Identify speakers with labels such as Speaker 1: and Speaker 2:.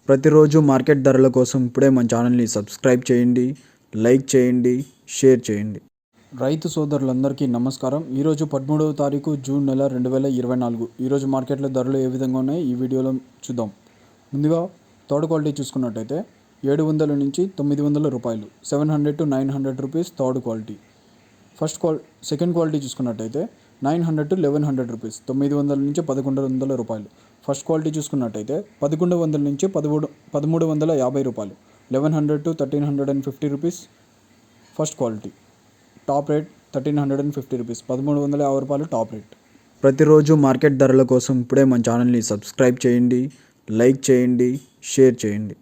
Speaker 1: ప్రతిరోజు మార్కెట్ ధరల కోసం ఇప్పుడే మన ఛానల్ని సబ్స్క్రైబ్ చేయండి, లైక్ చేయండి, షేర్ చేయండి. రైతు సోదరులందరికీ నమస్కారం. ఈరోజు 13వ తారీఖు జూన్ నెల 2024. ఈరోజు మార్కెట్లో ధరలు ఏ విధంగా ఉన్నాయి ఈ వీడియోలో చూద్దాం. ముందుగా థర్డ్ క్వాలిటీ చూసుకున్నట్టయితే 700 నుంచి 900 రూపాయలు, 700 to 900 rupees third quality. Second quality చూసుకున్నట్టయితే 900 to 1100 రూపీస్, 900 నుంచి 1100 రూపాయలు. ఫస్ట్ క్వాలిటీ చూసుకున్నట్టయితే 1100 నుంచి 1350 రూపాయలు, 1100 to 1350 rupees first quality. Top rate 1350 rupees, 1350 రూపాయలు టాప్ రేట్. ప్రతిరోజు మార్కెట్ ధరల కోసం ఇప్పుడే మన ఛానల్ని సబ్స్క్రైబ్ చేయండి, లైక్ చేయండి, షేర్ చేయండి.